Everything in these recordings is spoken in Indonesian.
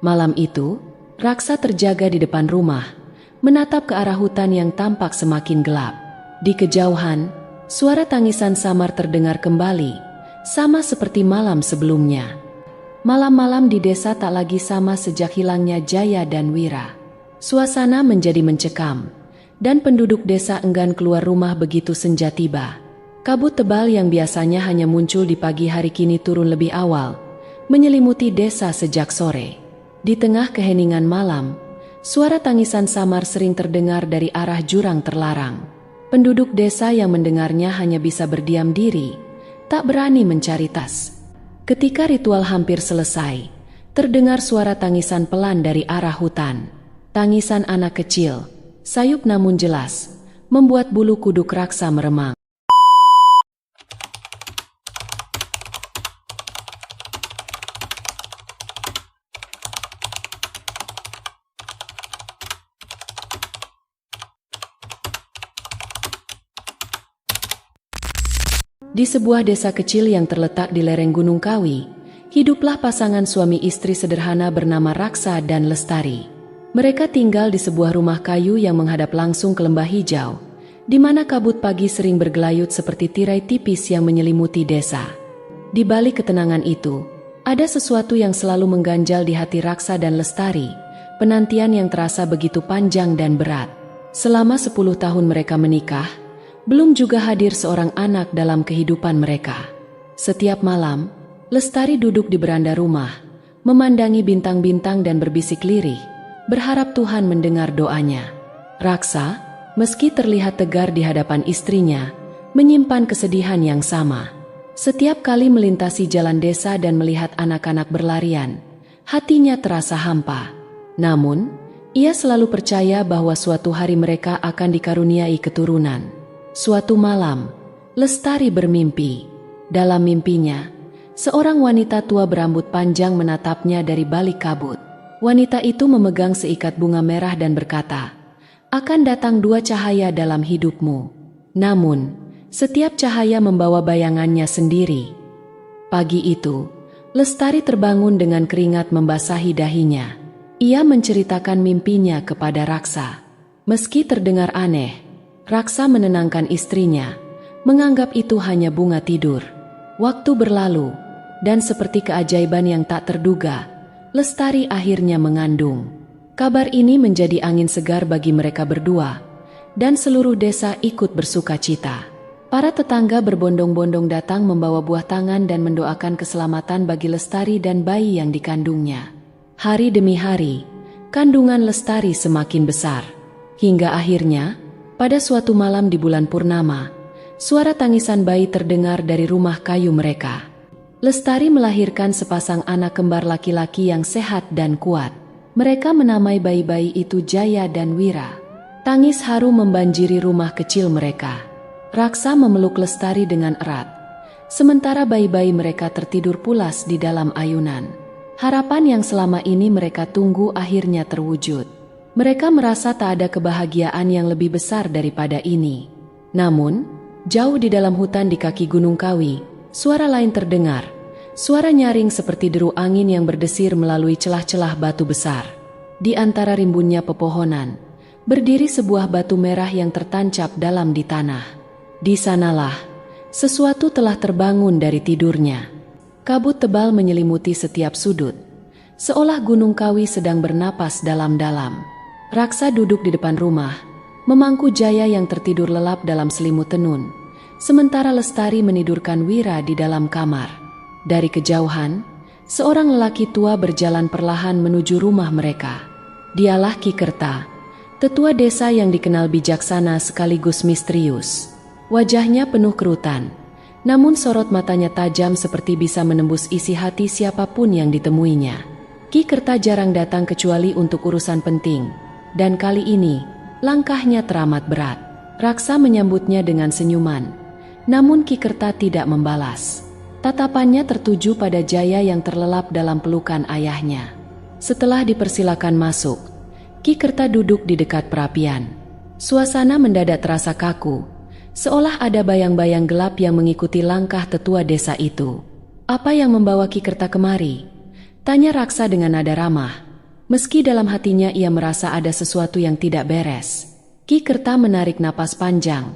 Malam itu, Raksa terjaga di depan rumah, menatap ke arah hutan yang tampak semakin gelap. Di kejauhan, suara tangisan samar terdengar kembali, sama seperti malam sebelumnya. Malam-malam di desa tak lagi sama sejak hilangnya Jaya dan Wira. Suasana menjadi mencekam, dan penduduk desa enggan keluar rumah begitu senja tiba. Kabut tebal yang biasanya hanya muncul di pagi hari kini turun lebih awal, menyelimuti desa sejak sore. Di tengah keheningan malam, suara tangisan samar sering terdengar dari arah jurang terlarang. Penduduk desa yang mendengarnya hanya bisa berdiam diri, tak berani mencari tas. Ketika ritual hampir selesai, terdengar suara tangisan pelan dari arah hutan. Tangisan anak kecil, sayup namun jelas, membuat bulu kuduk Raksa meremang. Di sebuah desa kecil yang terletak di lereng Gunung Kawi, hiduplah pasangan suami istri sederhana bernama Raksa dan Lestari. Mereka tinggal di sebuah rumah kayu yang menghadap langsung ke lembah hijau, di mana kabut pagi sering bergelayut seperti tirai tipis yang menyelimuti desa. Di balik ketenangan itu, ada sesuatu yang selalu mengganjal di hati Raksa dan Lestari, penantian yang terasa begitu panjang dan berat. Selama 10 tahun mereka menikah, belum juga hadir seorang anak dalam kehidupan mereka. Setiap malam, Lestari duduk di beranda rumah, memandangi bintang-bintang dan berbisik lirih, berharap Tuhan mendengar doanya. Raksa, meski terlihat tegar di hadapan istrinya, menyimpan kesedihan yang sama. Setiap kali melintasi jalan desa dan melihat anak-anak berlarian, hatinya terasa hampa. Namun, ia selalu percaya bahwa suatu hari mereka akan dikaruniai keturunan. Suatu malam, Lestari bermimpi. Dalam mimpinya, seorang wanita tua berambut panjang menatapnya dari balik kabut. Wanita itu memegang seikat bunga merah dan berkata, "Akan datang 2 cahaya dalam hidupmu. Namun, setiap cahaya membawa bayangannya sendiri." Pagi itu, Lestari terbangun dengan keringat membasahi dahinya. Ia menceritakan mimpinya kepada Raksa. Meski terdengar aneh, Raksa menenangkan istrinya, menganggap itu hanya bunga tidur. Waktu berlalu, dan seperti keajaiban yang tak terduga, Lestari akhirnya mengandung. Kabar ini menjadi angin segar bagi mereka berdua, dan seluruh desa ikut bersuka cita. Para tetangga berbondong-bondong datang membawa buah tangan dan mendoakan keselamatan bagi Lestari dan bayi yang dikandungnya. Hari demi hari, kandungan Lestari semakin besar, hingga akhirnya, pada suatu malam di bulan purnama, suara tangisan bayi terdengar dari rumah kayu mereka. Lestari melahirkan sepasang anak kembar laki-laki yang sehat dan kuat. Mereka menamai bayi-bayi itu Jaya dan Wira. Tangis haru membanjiri rumah kecil mereka. Raksa memeluk Lestari dengan erat, sementara bayi-bayi mereka tertidur pulas di dalam ayunan. Harapan yang selama ini mereka tunggu akhirnya terwujud. Mereka merasa tak ada kebahagiaan yang lebih besar daripada ini. Namun, jauh di dalam hutan di kaki Gunung Kawi, suara lain terdengar. Suara nyaring seperti deru angin yang berdesir melalui celah-celah batu besar. Di antara rimbunnya pepohonan, berdiri sebuah batu merah yang tertancap dalam di tanah. Di sanalah, sesuatu telah terbangun dari tidurnya. Kabut tebal menyelimuti setiap sudut, seolah Gunung Kawi sedang bernapas dalam-dalam. Raksa duduk di depan rumah, memangku Jaya yang tertidur lelap dalam selimut tenun, sementara Lestari menidurkan Wira di dalam kamar. Dari kejauhan, seorang lelaki tua berjalan perlahan menuju rumah mereka. Dialah Ki Kerta, tetua desa yang dikenal bijaksana sekaligus misterius. Wajahnya penuh kerutan, namun sorot matanya tajam seperti bisa menembus isi hati siapapun yang ditemuinya. Ki Kerta jarang datang kecuali untuk urusan penting. Dan kali ini, langkahnya teramat berat. Raksa menyambutnya dengan senyuman. Namun Ki Kerta tidak membalas. Tatapannya tertuju pada Jaya yang terlelap dalam pelukan ayahnya. Setelah dipersilakan masuk, Ki Kerta duduk di dekat perapian. Suasana mendadak terasa kaku, seolah ada bayang-bayang gelap yang mengikuti langkah tetua desa itu. "Apa yang membawa Ki Kerta kemari?" tanya Raksa dengan nada ramah, Meski dalam hatinya ia merasa ada sesuatu yang tidak beres. Ki Kerta menarik napas panjang,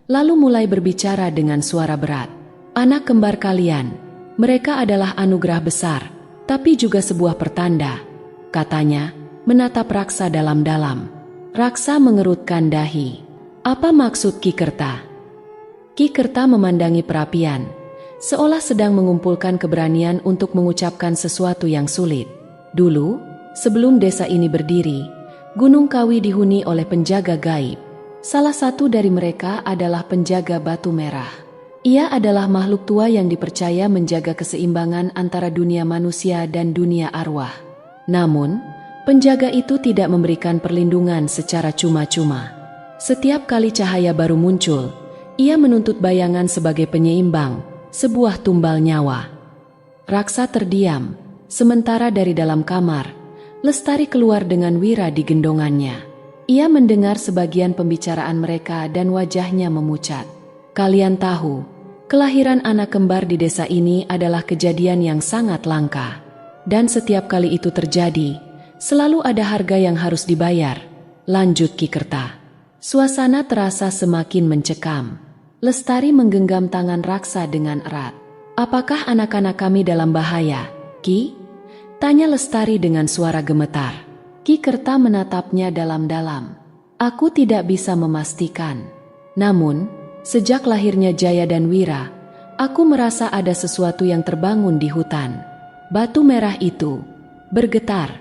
lalu mulai berbicara dengan suara berat. Anak kembar kalian, mereka adalah anugerah besar, tapi juga sebuah pertanda, katanya, menatap Raksa dalam-dalam. Raksa mengerutkan dahi. Apa maksud Ki Kerta? Ki Kerta memandangi perapian, seolah sedang mengumpulkan keberanian untuk mengucapkan sesuatu yang sulit. Dulu, sebelum desa ini berdiri, Gunung Kawi dihuni oleh penjaga gaib. Salah satu dari mereka adalah penjaga batu merah. Ia adalah makhluk tua yang dipercaya menjaga keseimbangan antara dunia manusia dan dunia arwah. Namun, penjaga itu tidak memberikan perlindungan secara cuma-cuma. Setiap kali cahaya baru muncul, ia menuntut bayangan sebagai penyeimbang, sebuah tumbal nyawa. Raksa terdiam, sementara dari dalam kamar, Lestari keluar dengan Wira di gendongannya. Ia mendengar sebagian pembicaraan mereka dan wajahnya memucat. Kalian tahu, kelahiran anak kembar di desa ini adalah kejadian yang sangat langka. Dan setiap kali itu terjadi, selalu ada harga yang harus dibayar, lanjut Ki Kerta. Suasana terasa semakin mencekam. Lestari menggenggam tangan Raksa dengan erat. Apakah anak-anak kami dalam bahaya, Ki? Tanya Lestari dengan suara gemetar. Ki Kerta menatapnya dalam-dalam. Aku tidak bisa memastikan. Namun, sejak lahirnya Jaya dan Wira, aku merasa ada sesuatu yang terbangun di hutan. Batu merah itu bergetar.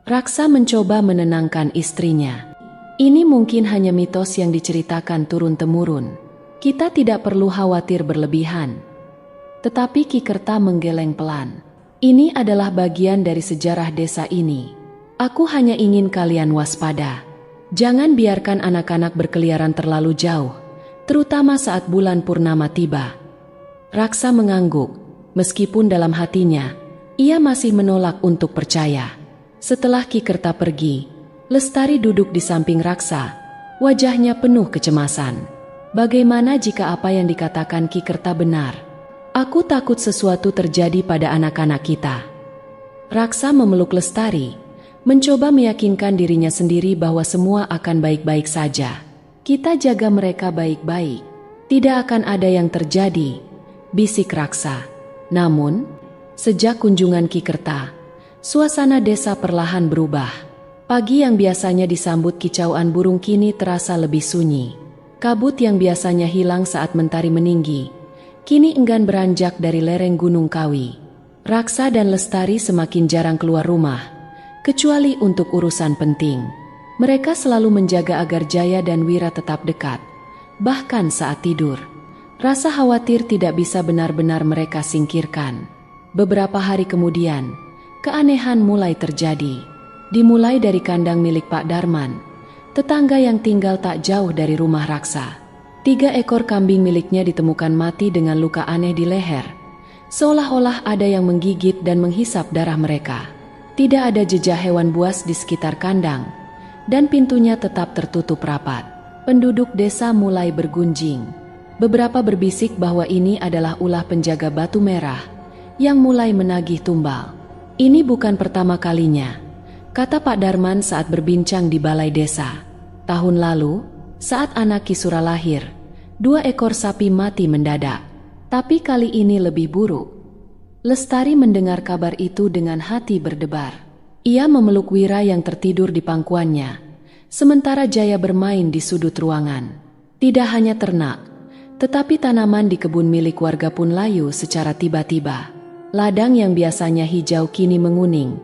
Raksa mencoba menenangkan istrinya. Ini mungkin hanya mitos yang diceritakan turun-temurun. Kita tidak perlu khawatir berlebihan. Tetapi Ki Kerta menggeleng pelan. Ini adalah bagian dari sejarah desa ini. Aku hanya ingin kalian waspada. Jangan biarkan anak-anak berkeliaran terlalu jauh, terutama saat bulan purnama tiba. Raksa mengangguk, meskipun dalam hatinya, ia masih menolak untuk percaya. Setelah Ki Kerta pergi, Lestari duduk di samping Raksa, wajahnya penuh kecemasan. Bagaimana jika apa yang dikatakan Ki Kerta benar? Aku takut sesuatu terjadi pada anak-anak kita. Raksa memeluk Lestari, mencoba meyakinkan dirinya sendiri bahwa semua akan baik-baik saja. Kita jaga mereka baik-baik. Tidak akan ada yang terjadi, bisik Raksa. Namun, sejak kunjungan Ki Kerta, suasana desa perlahan berubah. Pagi yang biasanya disambut kicauan burung kini terasa lebih sunyi. Kabut yang biasanya hilang saat mentari meninggi, kini enggan beranjak dari lereng Gunung Kawi. Raksa dan Lestari semakin jarang keluar rumah, kecuali untuk urusan penting. Mereka selalu menjaga agar Jaya dan Wira tetap dekat. Bahkan saat tidur, rasa khawatir tidak bisa benar-benar mereka singkirkan. Beberapa hari kemudian, keanehan mulai terjadi. Dimulai dari kandang milik Pak Darman, tetangga yang tinggal tak jauh dari rumah Raksa. 3 ekor kambing miliknya ditemukan mati dengan luka aneh di leher, seolah-olah ada yang menggigit dan menghisap darah mereka. Tidak ada jejak hewan buas di sekitar kandang, dan pintunya tetap tertutup rapat. Penduduk desa mulai bergunjing. Beberapa berbisik bahwa ini adalah ulah penjaga batu merah yang mulai menagih tumbal. Ini bukan pertama kalinya, kata Pak Darman saat berbincang di balai desa. Tahun lalu, saat anak Ki Sura lahir, 2 ekor sapi mati mendadak. Tapi kali ini lebih buruk. Lestari mendengar kabar itu dengan hati berdebar. Ia memeluk Wira yang tertidur di pangkuannya, sementara Jaya bermain di sudut ruangan. Tidak hanya ternak, tetapi tanaman di kebun milik warga pun layu secara tiba-tiba. Ladang yang biasanya hijau kini menguning.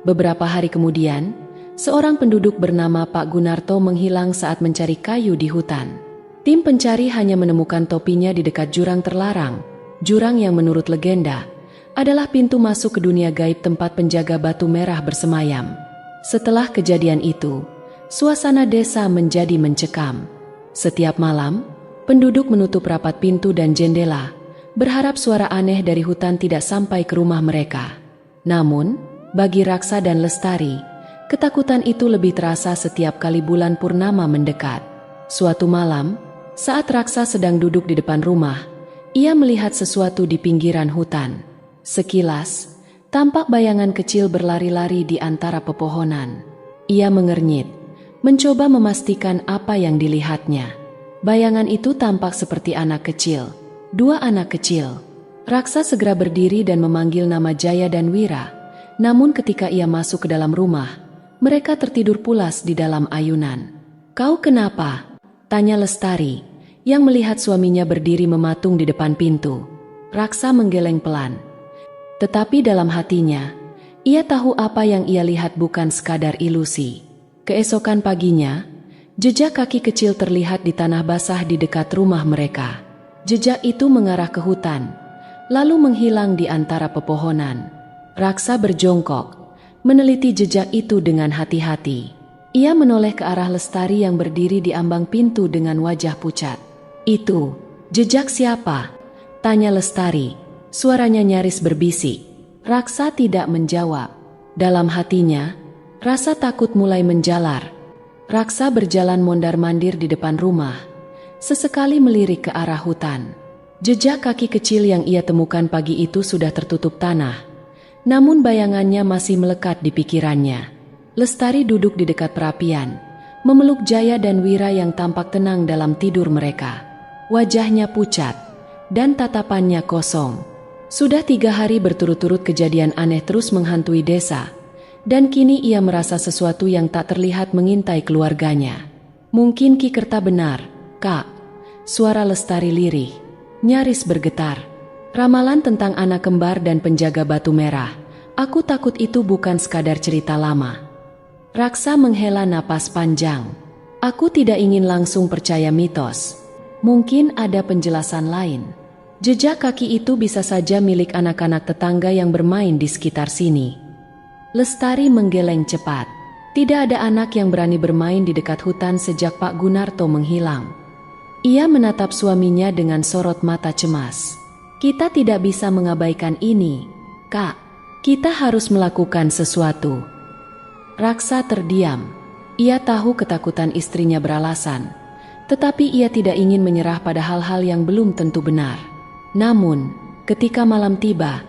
Beberapa hari kemudian, seorang penduduk bernama Pak Gunarto menghilang saat mencari kayu di hutan. Tim pencari hanya menemukan topinya di dekat jurang terlarang, jurang yang menurut legenda adalah pintu masuk ke dunia gaib tempat penjaga batu merah bersemayam. Setelah kejadian itu, suasana desa menjadi mencekam. Setiap malam, penduduk menutup rapat pintu dan jendela, berharap suara aneh dari hutan tidak sampai ke rumah mereka. Namun, bagi Raksa dan Lestari, ketakutan itu lebih terasa setiap kali bulan purnama mendekat. Suatu malam, saat Raksa sedang duduk di depan rumah, ia melihat sesuatu di pinggiran hutan. Sekilas, Tampak bayangan kecil berlari-lari di antara pepohonan. Ia mengernyit, mencoba memastikan apa yang dilihatnya. Bayangan itu tampak seperti anak kecil. 2 anak kecil. Raksa segera berdiri dan memanggil nama Jaya dan Wira. Namun ketika ia masuk ke dalam rumah, mereka tertidur pulas di dalam ayunan. "Kau kenapa?" tanya Lestari, yang melihat suaminya berdiri mematung di depan pintu. Raksa menggeleng pelan. Tetapi dalam hatinya, ia tahu apa yang ia lihat bukan sekadar ilusi. Keesokan paginya, jejak kaki kecil terlihat di tanah basah di dekat rumah mereka. Jejak itu mengarah ke hutan, lalu menghilang di antara pepohonan. Raksa berjongkok, meneliti jejak itu dengan hati-hati. Ia menoleh ke arah Lestari yang berdiri di ambang pintu dengan wajah pucat. "Itu, jejak siapa?" tanya Lestari. Suaranya nyaris berbisik. Raksa tidak menjawab. Dalam hatinya, rasa takut mulai menjalar. Raksa berjalan mondar-mandir di depan rumah, sesekali melirik ke arah hutan. Jejak kaki kecil yang ia temukan pagi itu sudah tertutup tanah, namun bayangannya masih melekat di pikirannya. Lestari duduk di dekat perapian, memeluk Jaya dan Wira yang tampak tenang dalam tidur mereka. Wajahnya pucat, dan tatapannya kosong. Sudah 3 hari berturut-turut kejadian aneh terus menghantui desa, dan kini ia merasa sesuatu yang tak terlihat mengintai keluarganya. "Mungkin Ki Kerta benar, Kak," suara Lestari lirih, nyaris bergetar. "Ramalan tentang anak kembar dan penjaga batu merah, aku takut itu bukan sekadar cerita lama." Raksa menghela napas panjang. "Aku tidak ingin langsung percaya mitos. Mungkin ada penjelasan lain. Jejak kaki itu bisa saja milik anak-anak tetangga yang bermain di sekitar sini." Lestari menggeleng cepat. Tidak ada anak yang berani bermain di dekat hutan sejak Pak Gunarto menghilang. Ia menatap suaminya dengan sorot mata cemas. "Kita tidak bisa mengabaikan ini, Kak. Kita harus melakukan sesuatu." Raksa terdiam. Ia tahu ketakutan istrinya beralasan, tetapi ia tidak ingin menyerah pada hal-hal yang belum tentu benar. Namun, ketika malam tiba,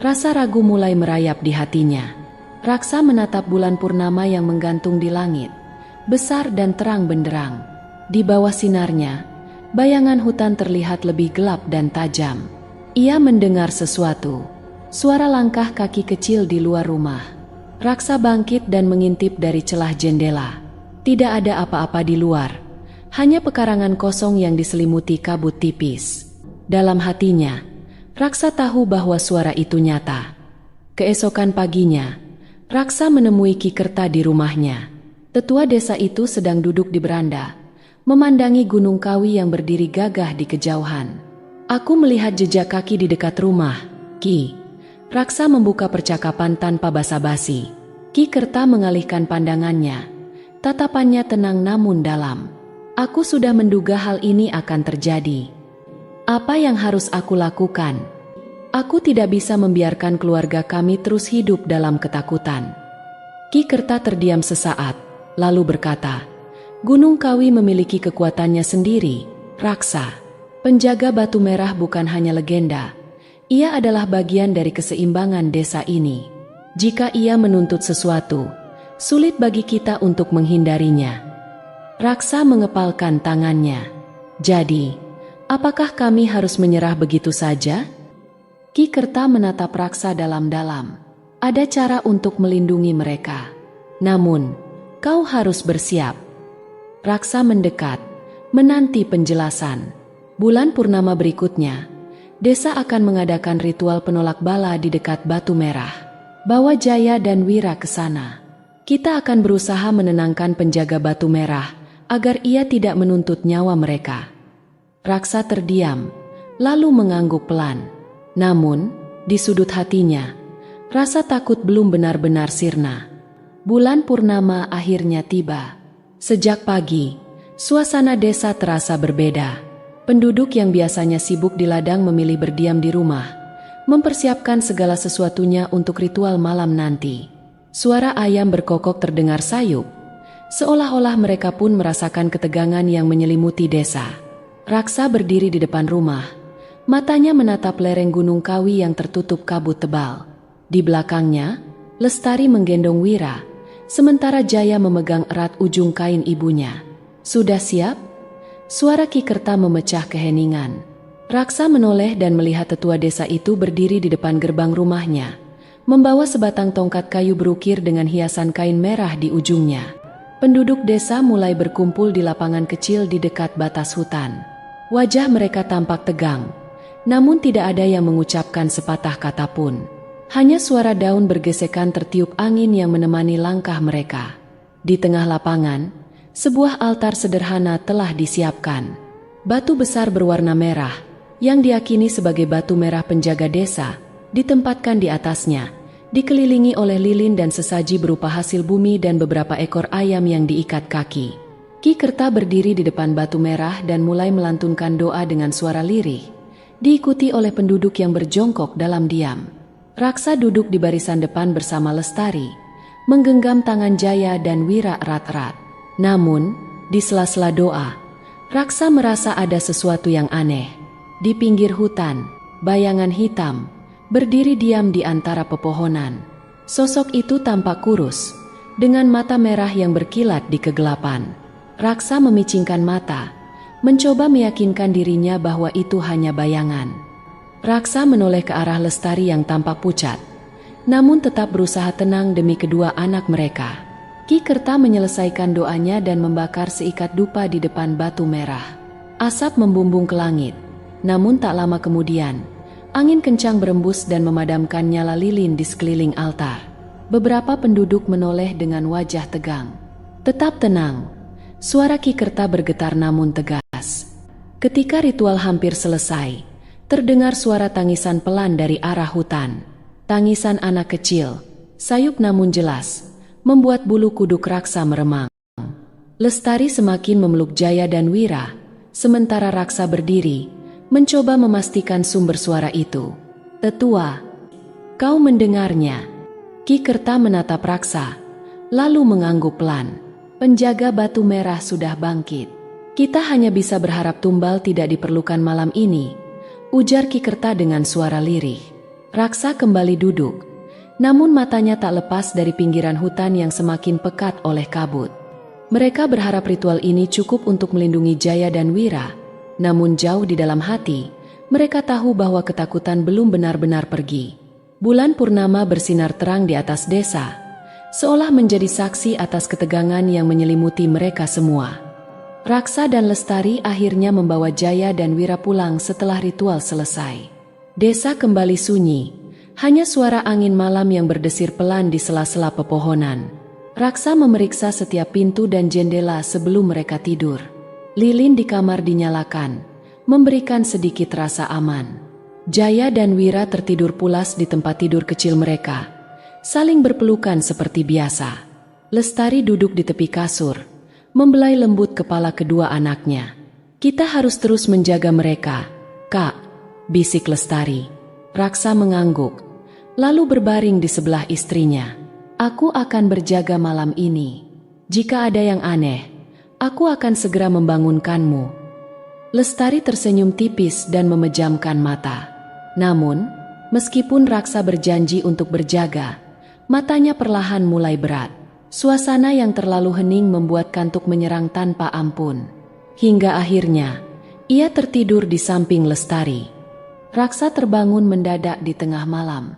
rasa ragu mulai merayap di hatinya. Raksa menatap bulan purnama yang menggantung di langit, besar dan terang benderang. Di bawah sinarnya, bayangan hutan terlihat lebih gelap dan tajam. Ia mendengar sesuatu, suara langkah kaki kecil di luar rumah. Raksa bangkit dan mengintip dari celah jendela. Tidak ada apa-apa di luar, hanya pekarangan kosong yang diselimuti kabut tipis. Dalam hatinya, Raksa tahu bahwa suara itu nyata. Keesokan paginya, Raksa menemui Ki Kerta di rumahnya. Tetua desa itu sedang duduk di beranda, memandangi Gunung Kawi yang berdiri gagah di kejauhan. "Aku melihat jejak kaki di dekat rumah, Ki." Raksa membuka percakapan tanpa basa-basi. Ki Kerta mengalihkan pandangannya. Tatapannya tenang namun dalam. "Aku sudah menduga hal ini akan terjadi. Apa yang harus aku lakukan? Aku tidak bisa membiarkan keluarga kami terus hidup dalam ketakutan." Ki Kerta terdiam sesaat, lalu berkata, "Gunung Kawi memiliki kekuatannya sendiri, Raksa. Penjaga batu merah bukan hanya legenda. Ia adalah bagian dari keseimbangan desa ini. Jika ia menuntut sesuatu, sulit bagi kita untuk menghindarinya." Raksa mengepalkan tangannya. "Jadi, apakah kami harus menyerah begitu saja?" Ki Kerta menatap Raksa dalam-dalam. "Ada cara untuk melindungi mereka. Namun, kau harus bersiap." Raksa mendekat, menanti penjelasan. Bulan purnama berikutnya, desa akan mengadakan ritual penolak bala di dekat batu merah. Bawa Jaya dan Wira ke sana. Kita akan berusaha menenangkan penjaga batu merah agar ia tidak menuntut nyawa mereka." Raksa terdiam, lalu mengangguk pelan. Namun, di sudut hatinya, rasa takut belum benar-benar sirna. Bulan purnama akhirnya tiba. Sejak pagi, suasana desa terasa berbeda. Penduduk yang biasanya sibuk di ladang memilih berdiam di rumah, mempersiapkan segala sesuatunya untuk ritual malam nanti. Suara ayam berkokok terdengar sayup, seolah-olah mereka pun merasakan ketegangan yang menyelimuti desa. Raksa berdiri di depan rumah, matanya menatap lereng Gunung Kawi yang tertutup kabut tebal. Di belakangnya, Lestari menggendong Wira, sementara Jaya memegang erat ujung kain ibunya. "Sudah siap?" Suara Ki Kerta memecah keheningan. Raksa menoleh dan melihat tetua desa itu berdiri di depan gerbang rumahnya, membawa sebatang tongkat kayu berukir dengan hiasan kain merah di ujungnya. Penduduk desa mulai berkumpul di lapangan kecil di dekat batas hutan. Wajah mereka tampak tegang, namun tidak ada yang mengucapkan sepatah kata pun. Hanya suara daun bergesekan tertiup angin yang menemani langkah mereka. Di tengah lapangan, sebuah altar sederhana telah disiapkan. Batu besar berwarna merah, yang diyakini sebagai batu merah penjaga desa, ditempatkan di atasnya, dikelilingi oleh lilin dan sesaji berupa hasil bumi dan beberapa ekor ayam yang diikat kaki. Ki Kerta berdiri di depan batu merah dan mulai melantunkan doa dengan suara lirih, diikuti oleh penduduk yang berjongkok dalam diam. Raksa duduk di barisan depan bersama Lestari, menggenggam tangan Jaya dan Wira erat-erat. Namun, di sela-sela doa, Raksa merasa ada sesuatu yang aneh. Di pinggir hutan, bayangan hitam berdiri diam di antara pepohonan. Sosok itu tampak kurus, dengan mata merah yang berkilat di kegelapan. Raksa memicingkan mata, mencoba meyakinkan dirinya bahwa itu hanya bayangan. Raksa menoleh ke arah Lestari yang tampak pucat, namun tetap berusaha tenang demi kedua anak mereka. Ki Kerta menyelesaikan doanya dan membakar seikat dupa di depan batu merah. Asap membumbung ke langit, namun tak lama kemudian, angin kencang berembus dan memadamkan nyala lilin di sekeliling altar. Beberapa penduduk menoleh dengan wajah tegang. "Tetap tenang," suara Ki Kerta bergetar namun tegas. Ketika ritual hampir selesai, terdengar suara tangisan pelan dari arah hutan. Tangisan anak kecil, sayup namun jelas, membuat bulu kuduk Raksa meremang. Lestari semakin memeluk Jaya dan Wira, sementara Raksa berdiri, mencoba memastikan sumber suara itu. "Tetua, kau mendengarnya?" Ki Kerta menatap Raksa, lalu mengangguk pelan. "Penjaga batu merah sudah bangkit. Kita hanya bisa berharap tumbal tidak diperlukan malam ini," ujar Ki Kerta dengan suara lirih. Raksa kembali duduk, namun matanya tak lepas dari pinggiran hutan yang semakin pekat oleh kabut. Mereka berharap ritual ini cukup untuk melindungi Jaya dan Wira, namun jauh di dalam hati, mereka tahu bahwa ketakutan belum benar-benar pergi. Bulan purnama bersinar terang di atas desa, seolah menjadi saksi atas ketegangan yang menyelimuti mereka semua. Raksa dan Lestari akhirnya membawa Jaya dan Wira pulang setelah ritual selesai. Desa kembali sunyi, hanya suara angin malam yang berdesir pelan di sela-sela pepohonan. Raksa memeriksa setiap pintu dan jendela sebelum mereka tidur. Lilin di kamar dinyalakan, memberikan sedikit rasa aman. Jaya dan Wira tertidur pulas di tempat tidur kecil mereka, saling berpelukan seperti biasa. Lestari duduk di tepi kasur, membelai lembut kepala kedua anaknya. "Kita harus terus menjaga mereka, Kak," bisik Lestari. Raksa mengangguk, lalu berbaring di sebelah istrinya. "Aku akan berjaga malam ini. Jika ada yang aneh, aku akan segera membangunkanmu." Lestari tersenyum tipis dan memejamkan mata. Namun, meskipun Raksa berjanji untuk berjaga, matanya perlahan mulai berat. Suasana yang terlalu hening membuat kantuk menyerang tanpa ampun. Hingga akhirnya, ia tertidur di samping Lestari. Raksa terbangun mendadak di tengah malam.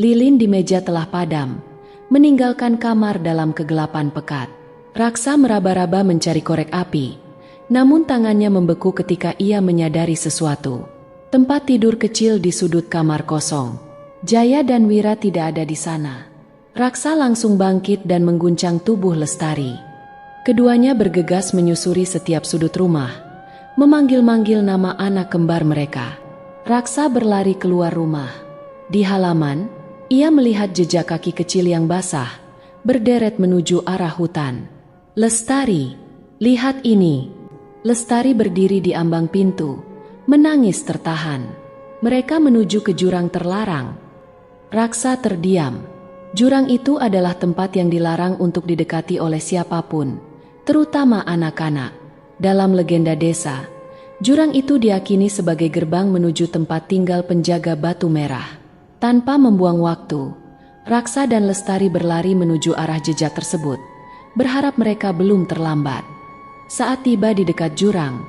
Lilin di meja telah padam, meninggalkan kamar dalam kegelapan pekat. Raksa meraba-raba mencari korek api, namun tangannya membeku ketika ia menyadari sesuatu. Tempat tidur kecil di sudut kamar kosong. Jaya dan Wira tidak ada di sana. Raksa langsung bangkit dan mengguncang tubuh Lestari. Keduanya bergegas menyusuri setiap sudut rumah, memanggil-manggil nama anak kembar mereka. Raksa berlari keluar rumah. Di halaman, ia melihat jejak kaki kecil yang basah, berderet menuju arah hutan. "Lestari, lihat ini." Lestari berdiri di ambang pintu, menangis tertahan. Mereka menuju ke jurang terlarang. Raksa terdiam. Jurang itu adalah tempat yang dilarang untuk didekati oleh siapapun, terutama anak-anak. Dalam legenda desa, jurang itu diyakini sebagai gerbang menuju tempat tinggal penjaga batu merah. Tanpa membuang waktu, Raksa dan Lestari berlari menuju arah jejak tersebut, berharap mereka belum terlambat. Saat tiba di dekat jurang,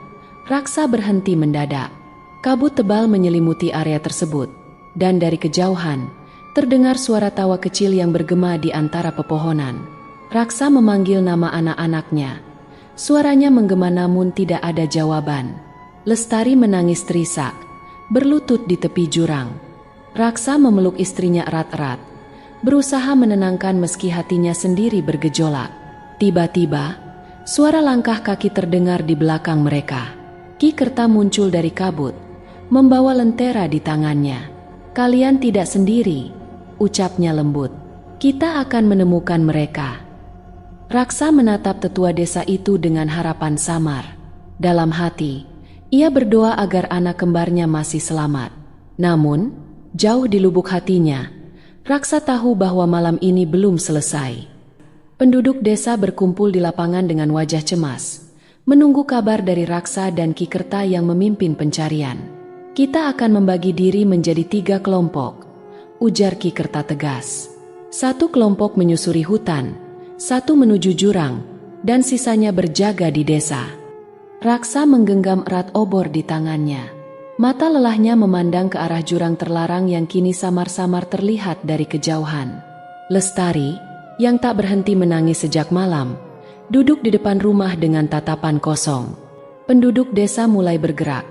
Raksa berhenti mendadak. Kabut tebal menyelimuti area tersebut, dan dari kejauhan, terdengar suara tawa kecil yang bergema di antara pepohonan. Raksa memanggil nama anak-anaknya. Suaranya menggema namun tidak ada jawaban. Lestari menangis terisak, berlutut di tepi jurang. Raksa memeluk istrinya erat-erat, berusaha menenangkan meski hatinya sendiri bergejolak. Tiba-tiba, suara langkah kaki terdengar di belakang mereka. Ki Kerta muncul dari kabut, membawa lentera di tangannya. "Kalian tidak sendiri," ucapnya lembut. "Kita akan menemukan mereka." Raksa menatap tetua desa itu dengan harapan samar. Dalam hati, ia berdoa agar anak kembarnya masih selamat. Namun, jauh di lubuk hatinya, Raksa tahu bahwa malam ini belum selesai. Penduduk desa berkumpul di lapangan dengan wajah cemas, menunggu kabar dari Raksa dan Ki Kerta yang memimpin pencarian. "Kita akan membagi diri menjadi 3 kelompok," ujar Ki Kerta tegas. "Satu kelompok menyusuri hutan, satu menuju jurang, dan sisanya berjaga di desa." Raksa menggenggam erat obor di tangannya. Mata lelahnya memandang ke arah jurang terlarang yang kini samar-samar terlihat dari kejauhan. Lestari, yang tak berhenti menangis sejak malam, duduk di depan rumah dengan tatapan kosong. Penduduk desa mulai bergerak,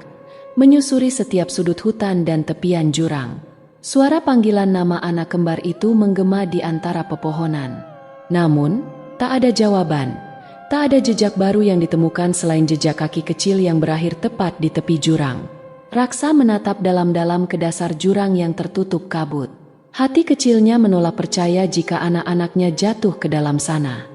menyusuri setiap sudut hutan dan tepian jurang. Suara panggilan nama anak kembar itu menggema di antara pepohonan. Namun, tak ada jawaban. Tak ada jejak baru yang ditemukan selain jejak kaki kecil yang berakhir tepat di tepi jurang. Raksa menatap dalam-dalam ke dasar jurang yang tertutup kabut. Hati kecilnya menolak percaya jika anak-anaknya jatuh ke dalam sana.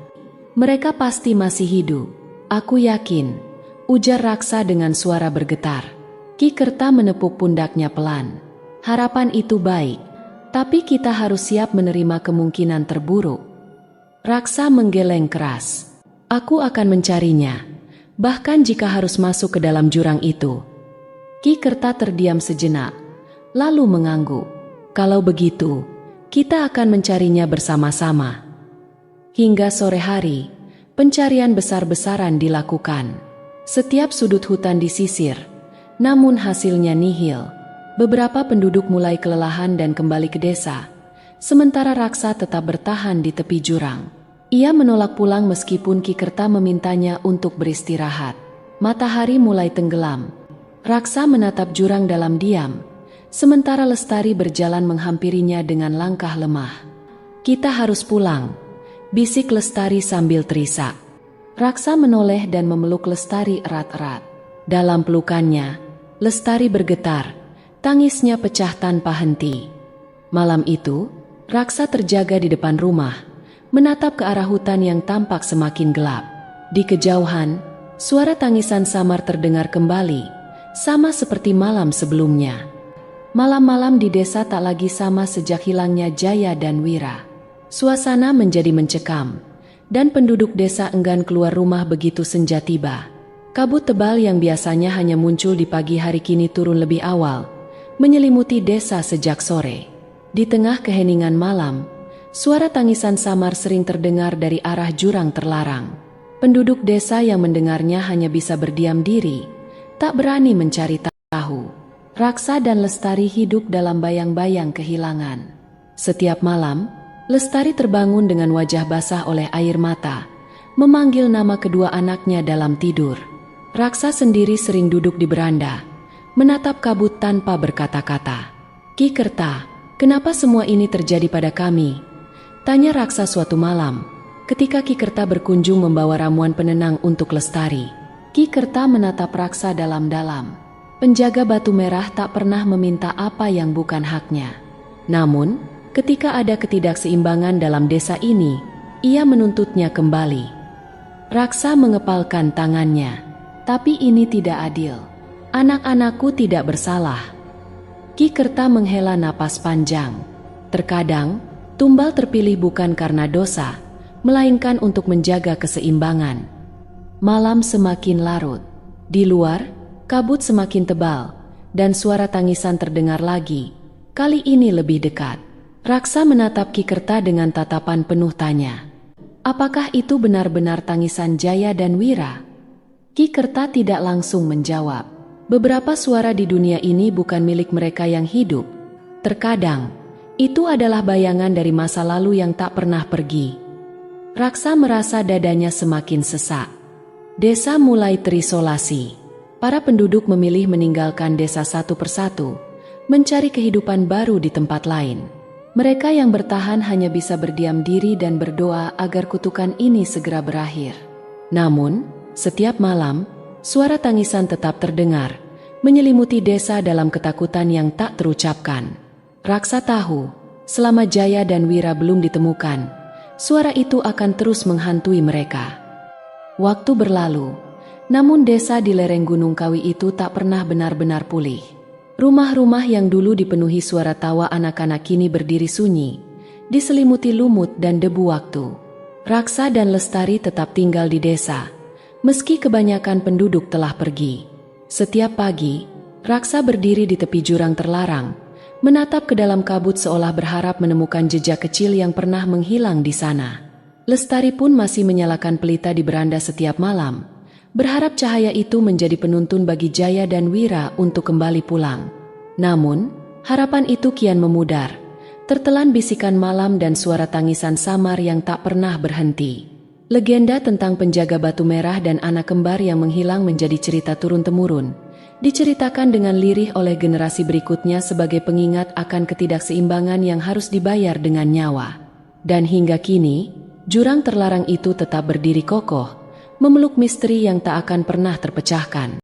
"Mereka pasti masih hidup, aku yakin," ujar Raksa dengan suara bergetar. Ki Kerta menepuk pundaknya pelan. "Harapan itu baik, tapi kita harus siap menerima kemungkinan terburuk." Raksa menggeleng keras. "Aku akan mencarinya, bahkan jika harus masuk ke dalam jurang itu." Ki Kerta terdiam sejenak, lalu mengangguk. "Kalau begitu, kita akan mencarinya bersama-sama." Hingga sore hari, pencarian besar-besaran dilakukan. Setiap sudut hutan disisir, namun hasilnya nihil. Beberapa penduduk mulai kelelahan dan kembali ke desa, sementara Raksa tetap bertahan di tepi jurang. Ia menolak pulang meskipun Ki Kerta memintanya untuk beristirahat. Matahari mulai tenggelam. Raksa menatap jurang dalam diam, sementara Lestari berjalan menghampirinya dengan langkah lemah. "Kita harus pulang," bisik Lestari sambil terisak. Raksa menoleh dan memeluk Lestari erat-erat. Dalam pelukannya, Lestari bergetar, tangisnya pecah tanpa henti. Malam itu, Raksa terjaga di depan rumah, menatap ke arah hutan yang tampak semakin gelap. Di kejauhan, suara tangisan samar terdengar kembali, sama seperti malam sebelumnya. Malam-malam di desa tak lagi sama sejak hilangnya Jaya dan Wira. Suasana menjadi mencekam, dan penduduk desa enggan keluar rumah begitu senja tiba. Kabut tebal yang biasanya hanya muncul di pagi hari kini turun lebih awal, menyelimuti desa sejak sore. Di tengah keheningan malam, suara tangisan samar sering terdengar dari arah jurang terlarang. Penduduk desa yang mendengarnya hanya bisa berdiam diri, tak berani mencari tahu. Raksa dan Lestari hidup dalam bayang-bayang kehilangan. Setiap malam, Lestari terbangun dengan wajah basah oleh air mata, memanggil nama kedua anaknya dalam tidur. Raksa sendiri sering duduk di beranda, menatap kabut tanpa berkata-kata. "Ki Kerta, kenapa semua ini terjadi pada kami?" tanya Raksa suatu malam, ketika Ki Kerta berkunjung membawa ramuan penenang untuk Lestari. Ki Kerta menatap Raksa dalam-dalam. Penjaga batu merah tak pernah meminta apa yang bukan haknya. Namun, ketika ada ketidakseimbangan dalam desa ini, ia menuntutnya kembali. Raksa mengepalkan tangannya. "Tapi ini tidak adil. Anak-anakku tidak bersalah." Ki Kerta menghela napas panjang. Terkadang, tumbal terpilih bukan karena dosa, melainkan untuk menjaga keseimbangan. Malam semakin larut. Di luar, kabut semakin tebal, dan suara tangisan terdengar lagi, kali ini lebih dekat. Raksa menatap Ki Kerta dengan tatapan penuh tanya. Apakah itu benar-benar tangisan Jaya dan Wira? Ki Kerta tidak langsung menjawab. Beberapa suara di dunia ini bukan milik mereka yang hidup. Terkadang, itu adalah bayangan dari masa lalu yang tak pernah pergi. Raksa merasa dadanya semakin sesak. Desa mulai terisolasi. Para penduduk memilih meninggalkan desa satu persatu, mencari kehidupan baru di tempat lain. Mereka yang bertahan hanya bisa berdiam diri dan berdoa agar kutukan ini segera berakhir. Namun, setiap malam, suara tangisan tetap terdengar, menyelimuti desa dalam ketakutan yang tak terucapkan. Raksa tahu, selama Jaya dan Wira belum ditemukan, suara itu akan terus menghantui mereka. Waktu berlalu, namun desa di lereng Gunung Kawi itu tak pernah benar-benar pulih. Rumah-rumah yang dulu dipenuhi suara tawa anak-anak kini berdiri sunyi, diselimuti lumut dan debu waktu. Raksa dan Lestari tetap tinggal di desa, meski kebanyakan penduduk telah pergi. Setiap pagi, Raksa berdiri di tepi jurang terlarang, menatap ke dalam kabut seolah berharap menemukan jejak kecil yang pernah menghilang di sana. Lestari pun masih menyalakan pelita di beranda setiap malam, berharap cahaya itu menjadi penuntun bagi Jaya dan Wira untuk kembali pulang. Namun, harapan itu kian memudar, tertelan bisikan malam dan suara tangisan samar yang tak pernah berhenti. Legenda tentang penjaga batu merah dan anak kembar yang menghilang menjadi cerita turun-temurun, diceritakan dengan lirih oleh generasi berikutnya sebagai pengingat akan ketidakseimbangan yang harus dibayar dengan nyawa. Dan hingga kini, jurang terlarang itu tetap berdiri kokoh, memeluk misteri yang tak akan pernah terpecahkan.